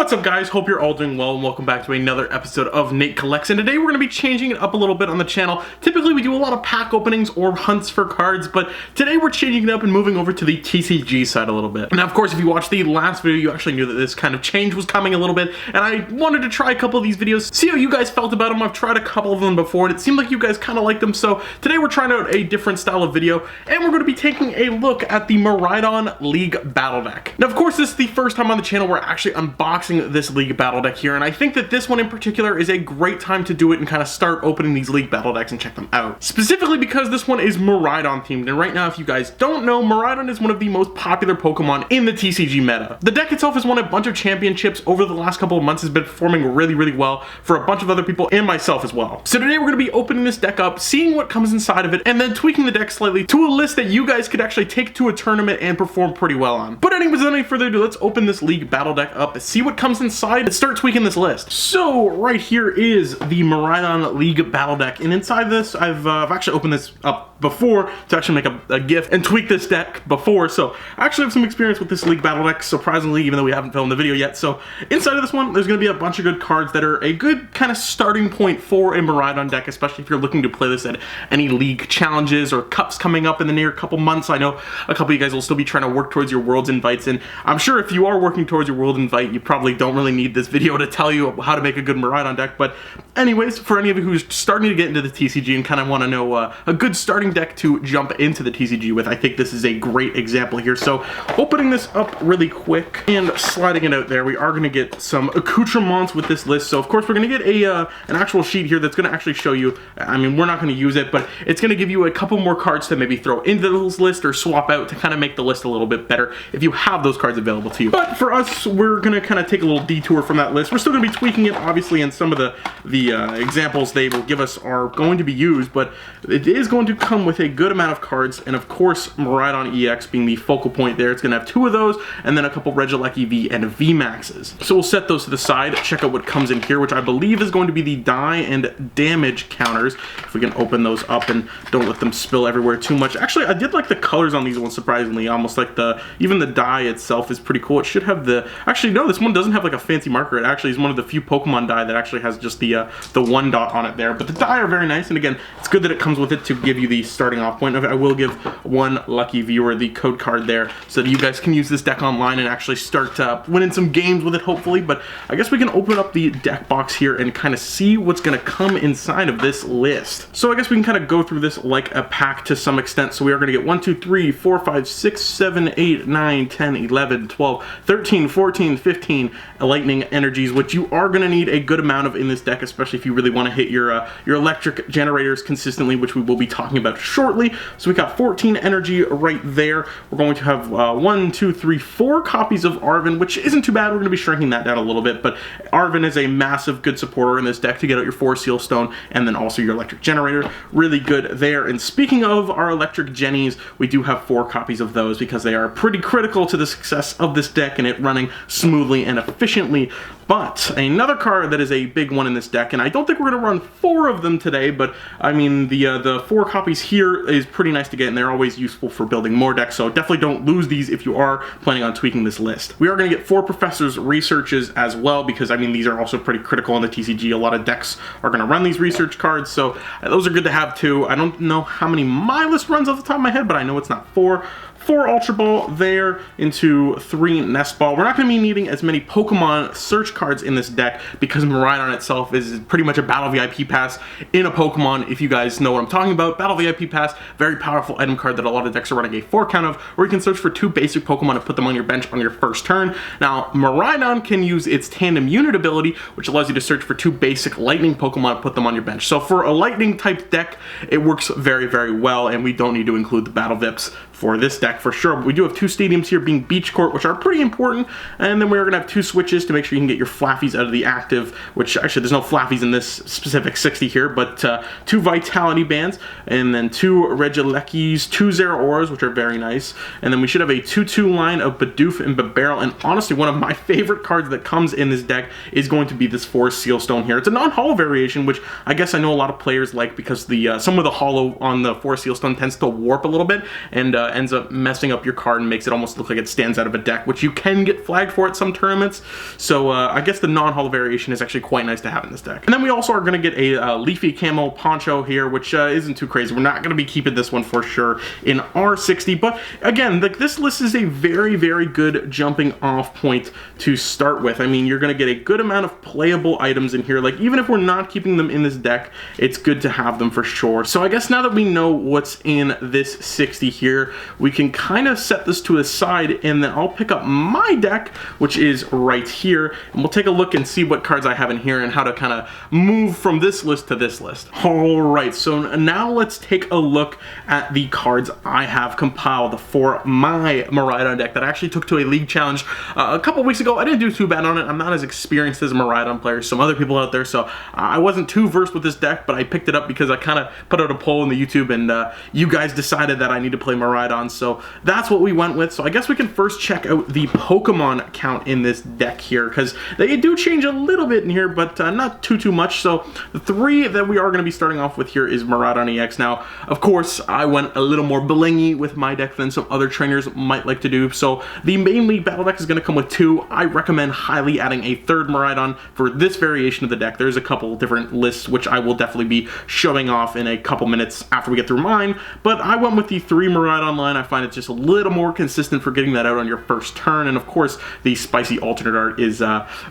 What's up, guys? Hope you're all doing well and welcome back to another episode of Nate Collects. And today we're going to be changing it up a little bit on the channel. Typically we do a lot of pack openings or hunts for cards, but today we're changing it up and moving over to the TCG side a little bit. Now, of course, if you watched the last video, you actually knew that this kind of change was coming a little bit, and I wanted to try a couple of these videos, see how you guys felt about them. I've tried a couple of them before and it seemed like you guys kind of liked them, so today we're trying out a different style of video and we're going to be taking a look at the Miraidon League Battle Deck. Now, of course, this is the first time on the channel we're actually unboxing this League Battle Deck here, and I think that this one in particular is a great time to do it and kind of start opening these League Battle Decks and check them out. Specifically because this one is Miraidon themed, and right now, if you guys don't know, Miraidon is one of the most popular Pokemon in the TCG meta. The deck itself has won a bunch of championships over the last couple of months, has been performing really well for a bunch of other people and myself as well. So today we're going to be opening this deck up, seeing what comes inside of it, and then tweaking the deck slightly to a list that you guys could actually take to a tournament and perform pretty well on. But anyways, without any further ado, let's open this League Battle Deck up, see what comes inside, and start tweaking this list. So right here is the Miraidon League Battle Deck, and inside this I've actually opened this up before to actually make a GIF and tweak this deck before, so I actually have some experience with this League Battle Deck, surprisingly, even though we haven't filmed the video yet. So inside of this one, there's going to be a bunch of good cards that are a good kind of starting point for a Miraidon deck, especially if you're looking to play this at any league challenges or cups coming up in the near couple months. I know a couple of you guys will still be trying to work towards your Worlds invites, and I'm sure if you are working towards your World invite, you probably don't really need this video to tell you how to make a good Miraidon deck. But anyways, for any of you who's starting to get into the TCG and kind of want to know a good starting deck to jump into the TCG with, I think this is a great example here. So opening this up really quick and sliding it out there, we are going to get some accoutrements with this list. So of course we're going to get an actual sheet here that's going to actually show you, I mean, we're not going to use it, but it's going to give you a couple more cards to maybe throw into this list or swap out to kind of make the list a little bit better if you have those cards available to you. But for us, we're going to kind of take a little detour from that list. We're still going to be tweaking it, obviously, and some of the examples they will give us are going to be used, but it is going to come with a good amount of cards, and of course Miraidon EX being the focal point there. It's going to have two of those and then a couple Regieleki V and V Maxes. So we'll set those to the side, check out what comes in here, which I believe is going to be the die and damage counters. If we can open those up and don't let them spill everywhere too much. Actually, I did like the colors on these ones, surprisingly. Almost like even the die itself is pretty cool. It should have actually no, this one doesn't have like a fancy marker. It actually is one of the few Pokemon die that actually has just the one dot on it there. But the die are very nice, and again, it's good that it comes with it to give you the starting off point of it. I will give one lucky viewer the code card there so that you guys can use this deck online and actually start winning some games with it, hopefully. But I guess we can open up the deck box here and kind of see what's going to come inside of this list. So I guess we can kind of go through this like a pack to some extent. So we are going to get 1, 2, 3, 4, 5, 6, 7, 8, 9, 10, 11, 12, 13, 14, 15 lightning energies, which you are going to need a good amount of in this deck, especially if you really want to hit your electric generators consistently, which we will be talking about shortly. So we got 14 energy right there. We're going to have 1, 2, 3, 4 copies of Arven, which isn't too bad. We're going to be shrinking that down a little bit, but Arven is a massive good supporter in this deck to get out your 4 Seal Stone and then also your electric generator. Really good there. And speaking of our electric gennies, we do have 4 copies of those because they are pretty critical to the success of this deck and it running smoothly and efficiently. But another card that is a big one in this deck, and I don't think we're going to run 4 of them today, but I mean the 4 copies here is pretty nice to get, and they're always useful for building more decks, so definitely don't lose these if you are planning on tweaking this list. We are going to get 4 Professor's Researches as well, because I mean these are also pretty critical in the TCG. A lot of decks are going to run these research cards, so those are good to have too. I don't know how many my list runs off the top of my head, but I know it's not 4. 4 Ultra Ball there into 3 Nest Ball. We're not going to be needing as many Pokemon search cards in this deck because Miraidon itself is pretty much a Battle VIP Pass in a Pokemon, if you guys know what I'm talking about. Battle VIP Pass, very powerful item card that a lot of decks are running a 4 count of, where you can search for 2 basic Pokemon and put them on your bench on your first turn. Now, Miraidon can use its Tandem Unit ability, which allows you to search for 2 basic Lightning Pokemon and put them on your bench. So for a Lightning type deck, it works very well, and we don't need to include the Battle Vips for this deck for sure. But we do have 2 stadiums here, being Beach Court, which are pretty important, and then we're going to have 2 switches to make sure you can get your Flaaffys out of the active, which actually there's no Flaaffys in this specific 60 here, but 2 Vitality Bands, and then 2 Regielekis, 2 Zeraoras, which are very nice, and then we should have a 2-2 line of Bidoof and Bibarel, and honestly one of my favorite cards that comes in this deck is going to be this 4 Seal Stone here. It's a non-hollow variation, which I guess I know a lot of players like because some of the hollow on the 4 Seal Stone tends to warp a little bit, and ends up messing up your card and makes it almost look like it stands out of a deck, which you can get flagged for at some tournaments. So I guess the non-holo variation is actually quite nice to have in this deck. And then we also are going to get a leafy camo poncho here, which isn't too crazy. We're not going to be keeping this one for sure in R60, but again, like, this list is a very, very good jumping off point to start with. I mean, you're going to get a good amount of playable items in here. Like, even if we're not keeping them in this deck, it's good to have them for sure. So I guess now that we know what's in this 60 here, we can kind of set this to a side, and then I'll pick up my deck, which is right here, and we'll take a look and see what cards I have in here and how to kind of move from this list to this list. All right, so now let's take a look at the cards I have compiled for my Miraidon deck that I actually took to a league challenge a couple weeks ago. I didn't do too bad on it. I'm not as experienced as a Miraidon player as some other people out there, so I wasn't too versed with this deck, but I picked it up because I kind of put out a poll in the YouTube, and you guys decided that I need to play Miraidon, so that's what we went with. So I guess we can first check out the Pokemon count in this deck here, because they do change a little bit in here, but not too much. So the 3 that we are going to be starting off with here is Miraidon EX. Now, of course, I went a little more blingy with my deck than some other trainers might like to do, so the main league battle deck is going to come with 2. I recommend highly adding a 3rd Miraidon for this variation of the deck. There's a couple different lists which I will definitely be showing off in a couple minutes after we get through mine, but I went with the 3 Miraidon line. I find it's just a little more consistent for getting that out on your first turn, and of course the spicy alternate art is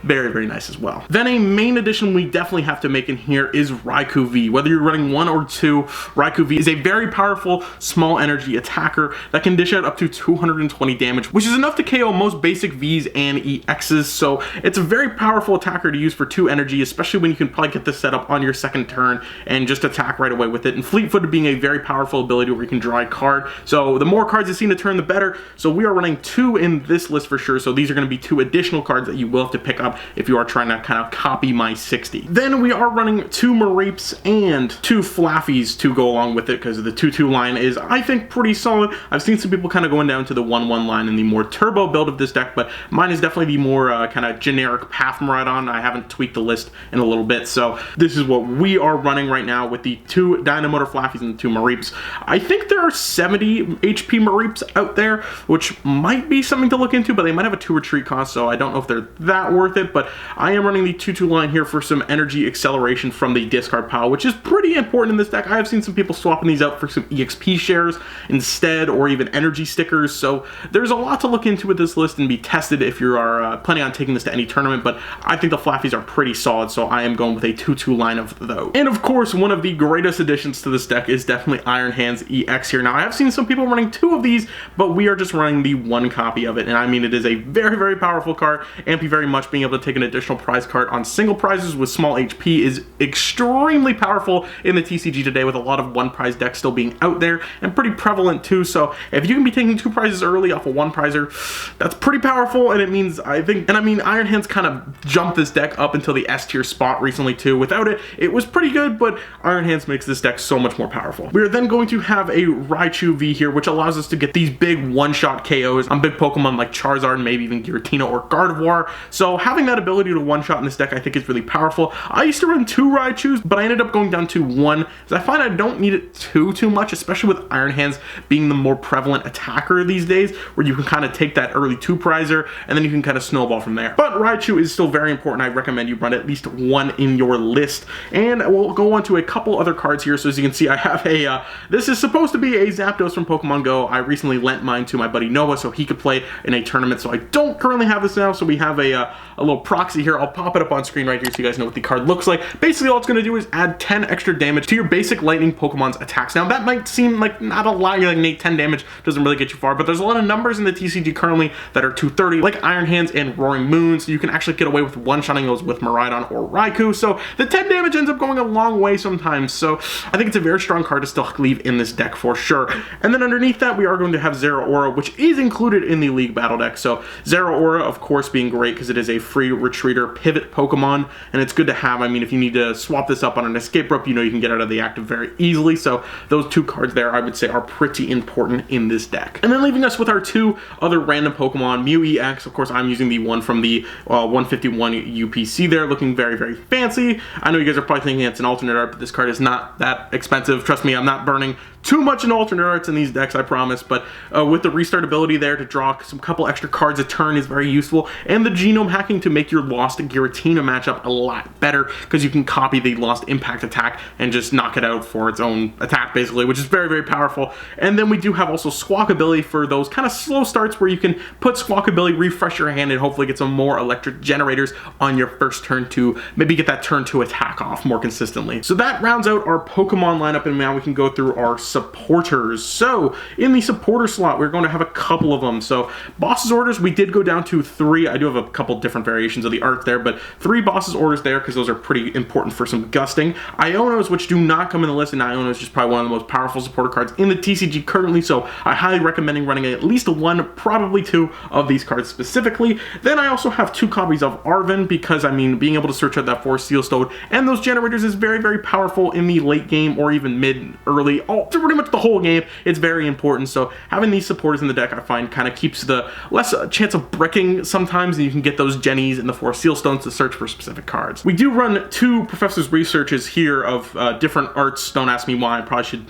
very, very nice as well. Then a main addition we definitely have to make in here is Raikou V. Whether you're running 1 or 2, Raikou V is a very powerful small energy attacker that can dish out up to 220 damage, which is enough to KO most basic Vs and EXs, so it's a very powerful attacker to use for 2 energy, especially when you can probably get this set up on your second turn and just attack right away with it. And Fleet-footed being a very powerful ability where you can draw a card, so the more cards you see in a turn, the better. So we are running 2 in this list for sure, so these are going to be 2 additional cards that you will have to pick up if you are trying to kind of copy my 60. Then we are running 2 Mareeps and 2 Flaaffys to go along with it, because the 2-2 line is, I think, pretty solid. I've seen some people kind of going down to the 1-1 line in the more turbo build of this deck, but mine is definitely the more kind of generic path Miraidon. I haven't tweaked the list in a little bit, so this is what we are running right now with the 2 Dynamotor Flaaffys and the 2 Mareeps. I think there are 70 HP Mareeps out there, which might be something to look into, but they might have a 2 retreat cost, so I don't know if they're that worth it. But I am running the 2-2 line here for some energy acceleration from the discard pile, which is pretty important in this deck. I have seen some people swapping these out for some EXP shares instead, or even energy stickers, so there's a lot to look into with this list and be tested if you are planning on taking this to any tournament. But I think the Flaaffys are pretty solid, so I am going with a 2-2 line of those. And of course, one of the greatest additions to this deck is definitely Iron Hands EX here. Now, I have seen some people running 2 of these, but we are just running the 1 copy of it, and I mean, it is a very, very powerful card. Ampy very much. Being able to take an additional prize card on single prizes with small HP is extremely powerful in the TCG today, with a lot of 1 prize decks still being out there and pretty prevalent too. So if you can be taking 2 prizes early off a 1 prizer, that's pretty powerful, and it means, I think, and I mean, Iron Hands kind of jumped this deck up until the S tier spot recently too. Without it, it was pretty good, but Iron Hands makes this deck so much more powerful. We are then going to have a Raichu V here, which allows us to get these big one-shot KOs on big Pokemon like Charizard, maybe even Giratina or Gardevoir. So having that ability to one-shot in this deck, I think, is really powerful. I used to run 2 Raichus, but I ended up going down to 1, because I find I don't need it too much, especially with Iron Hands being the more prevalent attacker these days, where you can kind of take that early 2 prizer and then you can kind of snowball from there. But Raichu is still very important. I recommend you run at least 1 in your list. And we'll go on to a couple other cards here. So as you can see, I have a, this is supposed to be a Zapdos from Pokemon Go. I recently lent mine to my buddy Noah so he could play in a tournament, so I don't currently have this now. So we have a little proxy here. I'll pop it up on screen right here so you guys know what the card looks like. Basically, all it's going to do is add 10 extra damage to your basic lightning Pokemon's attacks. Now, that might seem like not a lot. Like, Nate, 10 damage doesn't really get you far, but there's a lot of numbers in the TCG currently that are 230, like Iron Hands and Roaring Moon, so you can actually get away with one-shotting those with Miraidon or Raikou. So the 10 damage ends up going a long way sometimes, so I think it's a very strong card to still leave in this deck for sure. And then underneath that, we are going to have Zeraora, which is included in the League Battle deck. So Zeraora, of course, being great because it is a free retreater pivot Pokemon, and it's good to have. I mean, if you need to swap this up on an escape rope, you know you can get out of the active very easily. So those 2 cards there, I would say, are pretty important in this deck. And then leaving us with our 2 other random Pokemon, Mew EX. Of course, I'm using the one from the 151 UPC there, looking very, very fancy. I know you guys are probably thinking it's an alternate art, but this card is not that expensive. Trust me, I'm not burning too much in alternate arts in these decks, I promise, but with the restart ability there to draw some couple extra cards a turn is very useful, and the genome hacking to make your Lost Giratina matchup a lot better, because you can copy the Lost Impact attack and just knock it out for its own attack, basically, which is very, very powerful. And then we do have also Squawkabilly for those kind of slow starts where you can put Squawkabilly, refresh your hand, and hopefully get some more electric generators on your first turn to maybe get that turn 2 attack off more consistently. So that rounds out our Pokemon lineup, and now we can go through our supporters. So in the supporter slot, we're going to have a couple of them. So Boss's Orders, we did go down to 3. I do have a couple different variations of the art there, but 3 Boss's Orders there because those are pretty important for some gusting. Ionos, which do not come in the list, and Iono is just probably one of the most powerful supporter cards in the TCG currently, so I highly recommend running at least 1, probably 2 of these cards specifically. Then I also have 2 copies of Arven because, I mean, being able to search out that 4 Seal Stone and those generators is very, very powerful in the late game or even mid, early, pretty much the whole game. It's very important, so having these supporters in the deck I find kind of keeps the less chance of bricking sometimes, and you can get those Jennies and the 4 Seal Stones to search for specific cards. We do run 2 Professor's Researches here of different arts. Don't ask me why. I probably should,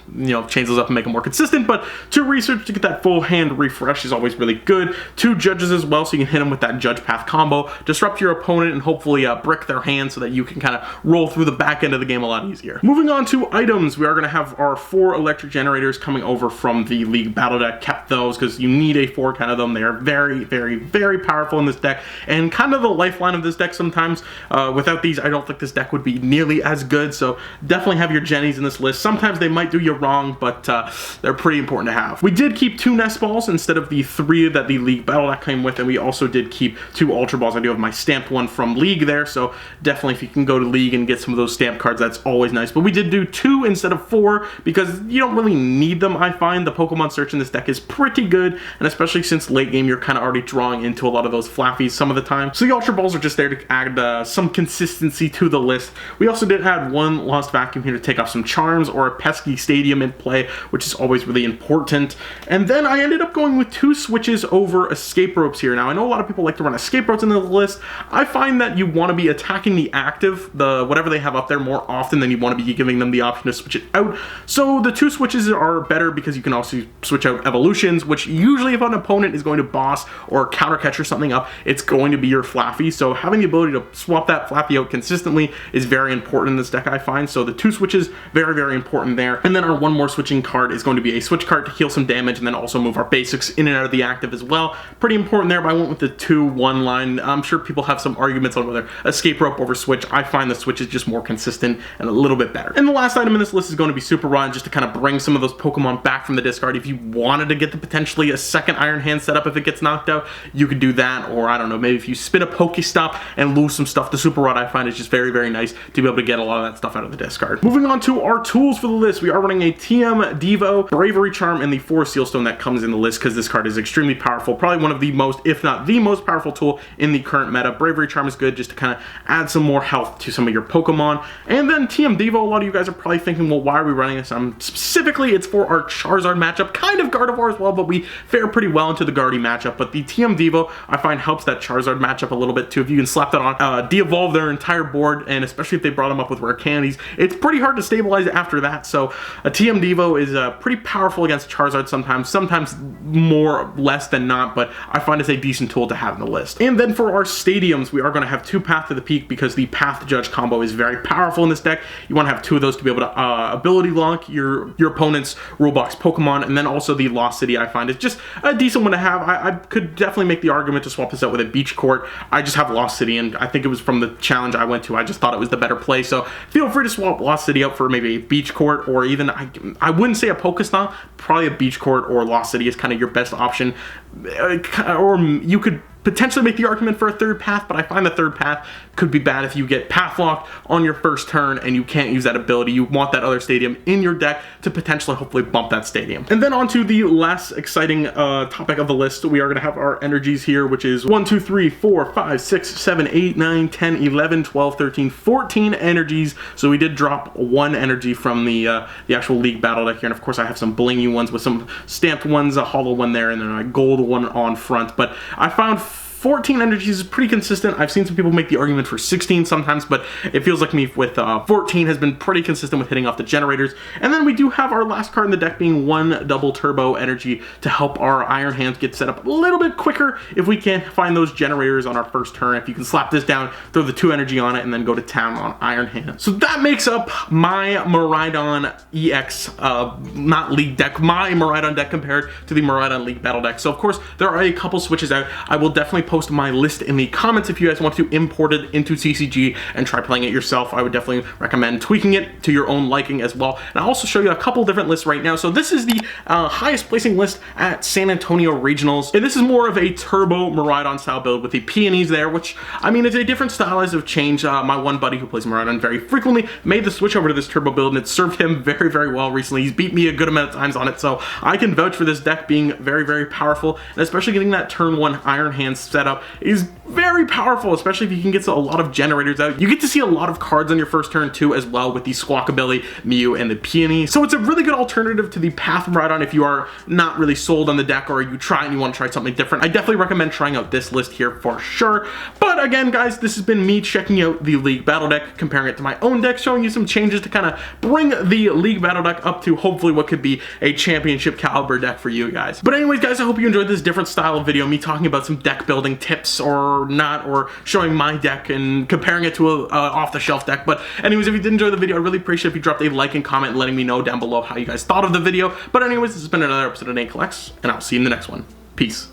change those up and make them more consistent, but 2 research to get that full hand refresh is always really good. 2 judges as well, so you can hit them with that Judge Path combo, disrupt your opponent, and hopefully brick their hand so that you can kind of roll through the back end of the game a lot easier. Moving on to items, we are going to have our 4 electric generators coming over from the League Battle deck. Kept those because you need a 4 count of them. They are very, very, very powerful in this deck, and kind of the lifeline of this deck sometimes. Without these, I don't think this deck would be nearly as good, so definitely have your Jennies in this list. Sometimes they might do you wrong, but they're pretty important to have. We did keep 2 Nest Balls instead of the 3 that the League Battle deck came with, and we also did keep 2 Ultra Balls. I do have my stamped one from League there, so definitely if you can go to League and get some of those stamped cards, that's always nice. But we did do 2 instead of 4 because you don't really need them, I find. The Pokemon search in this deck is pretty good, and especially since late game, you're kind of already drawing into a lot of those Flaaffies some of the time. So the Ultra Balls are just there to add some consistency to the list. We also did add 1 Lost Vacuum here to take off some charms or a pesky stadium in play, which is always really important. And then I ended up going with 2 switches over escape ropes here. Now, I know a lot of people like to run escape ropes in the list. I find that you want to be attacking the active, whatever they have up there, more often than you want to be giving them the option to switch it out. So the 2 switches are better because you can also switch out evolutions, which usually if an opponent is going to boss or counter catcher something up, it's going to be your Flaaffy. So having the ability to swap that Flaaffy out consistently is very important in this deck, I find. So the 2 switches, very, very important there. And then our 1 more switching card is going to be a Switch Cart to heal some damage and then also move our basics in and out of the active as well. Pretty important there, but I went with the 2-1 line. I'm sure people have some arguments on whether escape rope over switch. I find the switch is just more consistent and a little bit better. And the last item in this list is going to be Super Rod, just to kind of bring some of those Pokemon back from the discard. If you wanted to get potentially a second Iron Hand set up if it gets knocked out, you could do that. Or I don't know, maybe if you spin a Pokestop and lose some stuff, the Super Rod I find is just very, very nice to be able to get a lot of that stuff out of the discard. Moving on to our tools for the list, we are running a TM Devo, Bravery Charm, and the 4 Seal Stone that comes in the list because this card is extremely powerful. Probably one of the most, if not the most powerful tool in the current meta. Bravery Charm is good just to kind of add some more health to some of your Pokemon. And then TM Devo, a lot of you guys are probably thinking, well, why are we running this? Specifically, it's for our Charizard matchup, kind of Gardevoir as well, but we fare pretty well into the Guardy matchup. But the TM Devo, I find, helps that Charizard matchup a little bit too. If you can slap that on, de-evolve their entire board, and especially if they brought them up with rare candies, it's pretty hard to stabilize after that. So a TM Devo is pretty powerful against Charizard sometimes more less than not, but I find it's a decent tool to have in the list. And then for our stadiums, we are going to have 2 Path to the Peak because the Path to Judge combo is very powerful in this deck. You want to have 2 of those to be able to ability lock your opponent's Rulebox Pokemon, and then also the Lost City I find is just a decent one to have. I could definitely make the argument to swap this out with a Beach Court. I just have Lost City, and I think it was from the challenge I went to. I just thought it was the better play, so feel free to swap Lost City out for maybe a Beach Court, or even, I wouldn't say a Pokestop, probably a Beach Court or Lost City is kind of your best option. Or you could potentially make the argument for a 3rd path, but I find the 3rd path could be bad if you get path locked on your first turn and you can't use that ability. You want that other stadium in your deck to potentially hopefully bump that stadium. And then on to the last exciting topic of the list, we are going to have our energies here, which is 1, 2, 3, 4, 5, 6, 7, 8, 9, 10, 11, 12, 13, 14 energies. So we did drop 1 energy from the actual League Battle deck here, and of course I have some blingy ones with some stamped ones, a hollow one there, and then a gold one on front. But I found 14 energies is pretty consistent. I've seen some people make the argument for 16 sometimes, but it feels like me with 14 has been pretty consistent with hitting off the generators. And then we do have our last card in the deck being 1 double turbo energy to help our Iron Hands get set up a little bit quicker if we can find those generators on our first turn. If you can slap this down, throw the 2 energy on it, and then go to town on Iron Hands. So that makes up my Miraidon EX, not League deck, my Miraidon deck compared to the Miraidon League battle deck. So of course, there are a couple switches out. I will definitely post my list in the comments if you guys want to import it into TCG and try playing it yourself. I would definitely recommend tweaking it to your own liking as well. And I'll also show you a couple different lists right now. So this is the highest placing list at San Antonio Regionals. And this is more of a turbo Miraidon style build with the peonies there, which, I mean, it's a different style as of change. My one buddy who plays Miraidon very frequently made the switch over to this turbo build, and it served him very, very well recently. He's beat me a good amount of times on it, so I can vouch for this deck being very, very powerful, and especially getting that turn 1 Iron Hands setup is very powerful, especially if you can get a lot of generators out. You get to see a lot of cards on your first turn too as well with the Squawkabilly, Mew, and the Peony. So it's a really good alternative to the Path Miraidon if you are not really sold on the deck or you try and you want to try something different. I definitely recommend trying out this list here for sure. But again, guys, this has been me checking out the League Battle deck, comparing it to my own deck, showing you some changes to kind of bring the League Battle deck up to hopefully what could be a championship caliber deck for you guys. But anyways, guys, I hope you enjoyed this different style of video, me talking about some deck building tips or not, or showing my deck and comparing it to a off-the-shelf deck. But anyways, if you did enjoy the video, I'd really appreciate if you dropped a like and comment letting me know down below how you guys thought of the video. But anyways, this has been another episode of Nate Collects, and I'll see you in the next one. Peace.